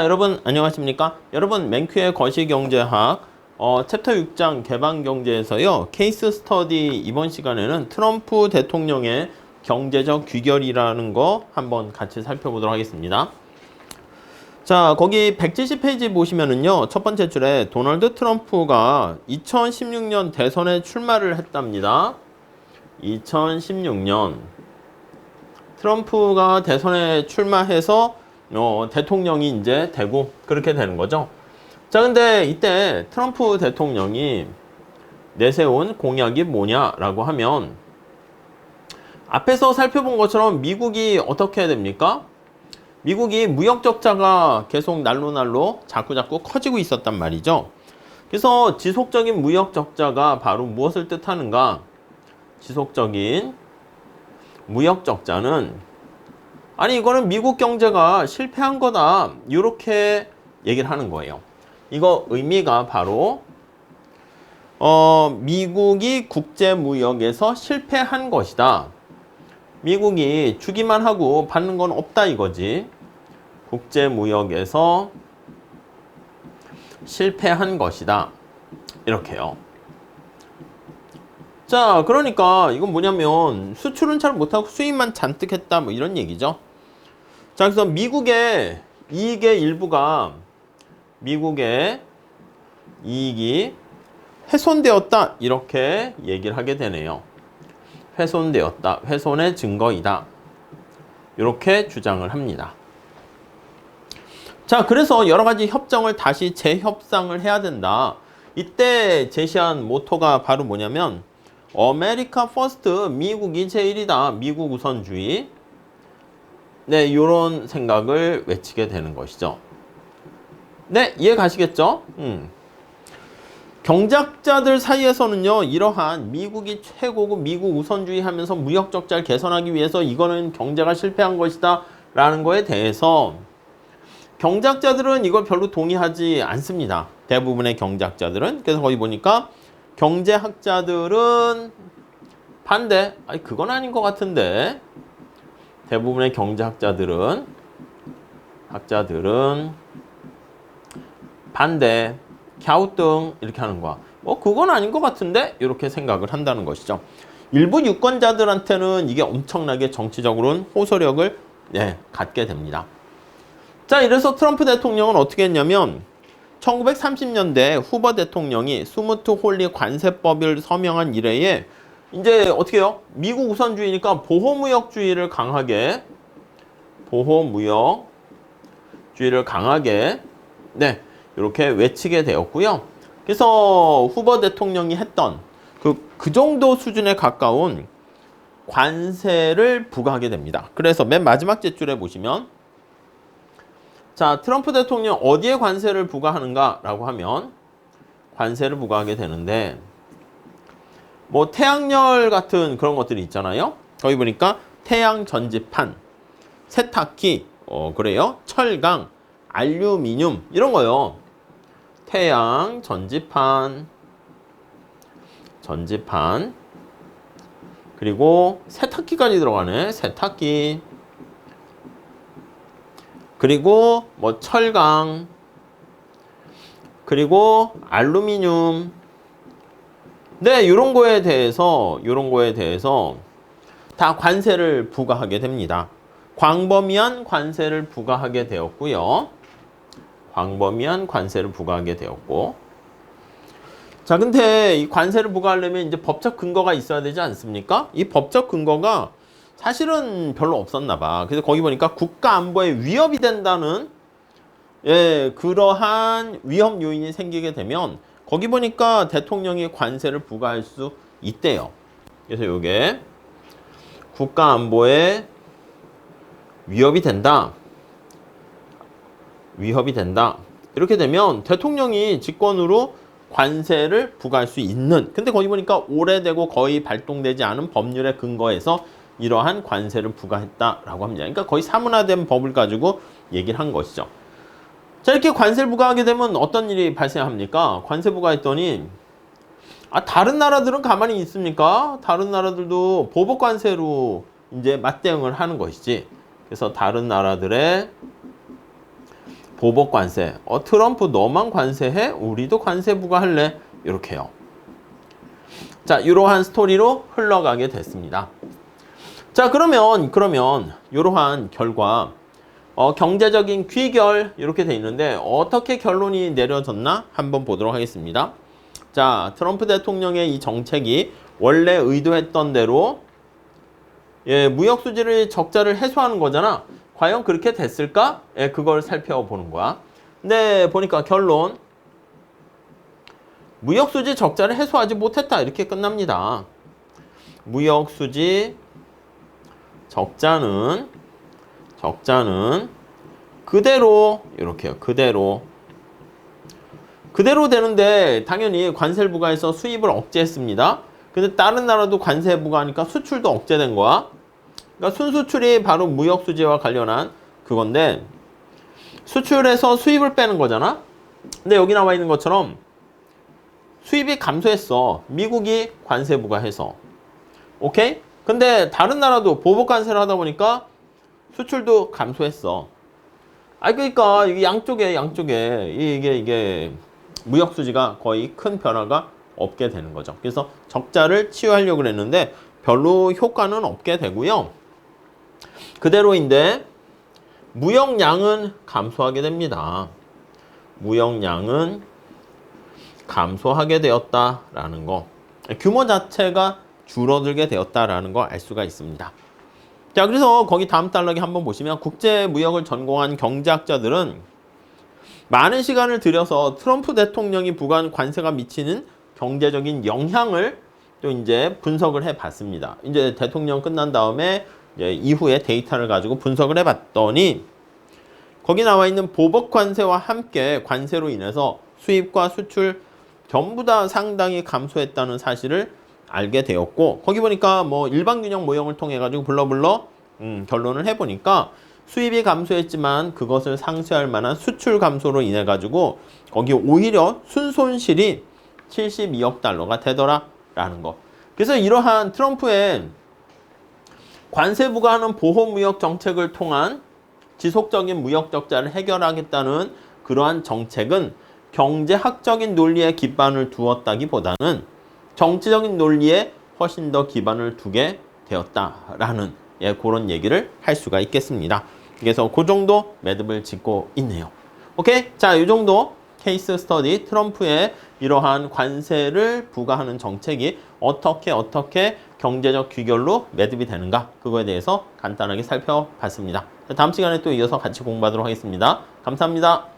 여러분 안녕하십니까? 여러분 맨큐의 거시경제학 챕터 6장 개방경제에서요 케이스 스터디 이번 시간에는 트럼프 대통령의 경제적 귀결이라는 거 한번 같이 살펴보도록 하겠습니다. 자, 거기 170페이지 보시면은요 첫 번째 줄에 도널드 트럼프가 2016년 대선에 출마를 했답니다. 2016년 트럼프가 대선에 출마해서 대통령이 이제 되고 그렇게 되는 거죠. 자, 근데 이때 트럼프 대통령이 내세운 공약이 뭐냐라고 하면 앞에서 살펴본 것처럼 미국이 어떻게 해야 됩니까? 미국이 무역 적자가 계속 날로 자꾸 커지고 있었단 말이죠. 그래서 지속적인 무역 적자가 바로 무엇을 뜻하는가? 지속적인 무역 적자는 아니 이거는 미국 경제가 실패한 거다 이렇게 얘기를 하는 거예요. 이거 의미가 바로 미국이 국제무역에서 실패한 것이다. 미국이 주기만 하고 받는 건 없다 이거지. 국제무역에서 실패한 것이다 이렇게요. 자, 그러니까 이건 뭐냐면 수출은 잘 못하고 수입만 잔뜩 했다 뭐 이런 얘기죠. 자, 그래서 미국의 이익의 일부가 미국의 이익이 훼손되었다 이렇게 얘기를 하게 되네요. 훼손되었다. 훼손의 증거이다. 이렇게 주장을 합니다. 자, 그래서 여러 가지 협정을 다시 재협상을 해야 된다. 이때 제시한 모토가 바로 뭐냐면 아메리카 퍼스트, 미국이 제일이다. 미국 우선주의. 네, 이런 생각을 외치게 되는 것이죠. 네, 이해 가시겠죠? 경제학자들 사이에서는요, 이러한 미국이 최고고 미국 우선주의 하면서 무역 적자를 개선하기 위해서 이거는 경제가 실패한 것이다 라는 거에 대해서 경제학자들은 이걸 별로 동의하지 않습니다. 대부분의 경제학자들은. 그래서 거기 보니까 경제학자들은 반대. 아니 그건 아닌 것 같은데. 대부분의 경제학자들은 반대, 갸우뚱 이렇게 하는 거야. 그건 아닌 것 같은데 이렇게 생각을 한다는 것이죠. 일부 유권자들한테는 이게 엄청나게 정치적으로는 호소력을 갖게 됩니다. 자, 이래서 트럼프 대통령은 어떻게 했냐면 1930년대 후보 대통령이 스무트 홀리 관세법을 서명한 이래에 이제 어떻게 해요? 미국 우선주의니까 보호무역주의를 강하게 이렇게 외치게 되었고요. 그래서 후보 대통령이 했던 그 정도 수준에 가까운 관세를 부과하게 됩니다. 그래서 맨 마지막 제줄에 보시면 자, 트럼프 대통령 어디에 관세를 부과하는가라고 하면 관세를 부과하게 되는데 뭐 태양열 같은 그런 것들이 있잖아요. 거기 보니까 태양 전지판, 세탁기, 그래요. 철강, 알루미늄 이런 거요. 태양 전지판 그리고 세탁기까지 들어가네. 세탁기. 그리고 뭐 철강, 그리고 알루미늄. 네, 이런 거에 대해서 다 관세를 부과하게 됩니다. 광범위한 관세를 부과하게 되었고요. 자, 근데 이 관세를 부과하려면 이제 법적 근거가 있어야 되지 않습니까? 이 법적 근거가 사실은 별로 없었나 봐. 그래서 거기 보니까 국가 안보에 위협이 된다는 그러한 위험 요인이 생기게 되면 거기 보니까 대통령이 관세를 부과할 수 있대요. 그래서 이게 국가 안보에 위협이 된다. 이렇게 되면 대통령이 직권으로 관세를 부과할 수 있는, 근데 거기 보니까 오래되고 거의 발동되지 않은 법률에 근거해서 이러한 관세를 부과했다라고 합니다. 그러니까 거의 사문화된 법을 가지고 얘기를 한 것이죠. 자, 이렇게 관세를 부과하게 되면 어떤 일이 발생합니까? 관세 부과했더니 다른 나라들은 가만히 있습니까? 다른 나라들도 보복 관세로 이제 맞대응을 하는 것이지. 그래서 다른 나라들의 보복 관세. 트럼프 너만 관세해? 우리도 관세 부과할래? 이렇게요. 자, 이러한 스토리로 흘러가게 됐습니다. 자, 그러면 이러한 결과 경제적인 귀결 이렇게 돼 있는데 어떻게 결론이 내려졌나 한번 보도록 하겠습니다. 자, 트럼프 대통령의 이 정책이 원래 의도했던 대로 무역 수지를 적자를 해소하는 거잖아. 과연 그렇게 됐을까? 그걸 살펴보는 거야. 근데 보니까 결론 무역 수지 적자를 해소하지 못했다. 이렇게 끝납니다. 무역 수지 적자는 그대로 이렇게요. 그대로 되는데 당연히 관세를 부과해서 수입을 억제했습니다. 근데 다른 나라도 관세 부과하니까 수출도 억제된 거야. 그러니까 순수출이 바로 무역 수지와 관련한 그건데 수출해서 수입을 빼는 거잖아. 근데 여기 나와 있는 것처럼 수입이 감소했어. 미국이 관세 부과해서. 오케이? 근데 다른 나라도 보복 관세를 하다 보니까 수출도 감소했어. 그러니까 이게 양쪽에 이게 무역 수지가 거의 큰 변화가 없게 되는 거죠. 그래서 적자를 치유하려고 했는데 별로 효과는 없게 되고요. 그대로인데 무역량은 감소하게 됩니다. 무역량은 감소하게 되었다라는 거. 규모 자체가 줄어들게 되었다라는 거 알 수가 있습니다. 자, 그래서 거기 다음 달락에 한번 보시면 국제무역을 전공한 경제학자들은 많은 시간을 들여서 트럼프 대통령이 부과한 관세가 미치는 경제적인 영향을 또 이제 분석을 해 봤습니다. 이제 대통령 끝난 다음에 이제 이후에 데이터를 가지고 분석을 해 봤더니 거기 나와 있는 보복 관세와 함께 관세로 인해서 수입과 수출 전부 다 상당히 감소했다는 사실을 알게 되었고, 거기 보니까 뭐 일반균형 모형을 통해 가지고 불러 결론을 해보니까 수입이 감소했지만 그것을 상쇄할 만한 수출 감소로 인해 가지고 거기 오히려 순손실이 72억 달러가 되더라라는 거. 그래서 이러한 트럼프의 관세 부과하는 보호무역 정책을 통한 지속적인 무역 적자를 해결하겠다는 그러한 정책은 경제학적인 논리에 기반을 두었다기보다는 정치적인 논리에 훨씬 더 기반을 두게 되었다라는 그런 얘기를 할 수가 있겠습니다. 그래서 그 정도 매듭을 짓고 있네요. 오케이? 자, 이 정도 케이스 스터디 트럼프의 이러한 관세를 부과하는 정책이 어떻게 경제적 귀결로 매듭이 되는가, 그거에 대해서 간단하게 살펴봤습니다. 다음 시간에 또 이어서 같이 공부하도록 하겠습니다. 감사합니다.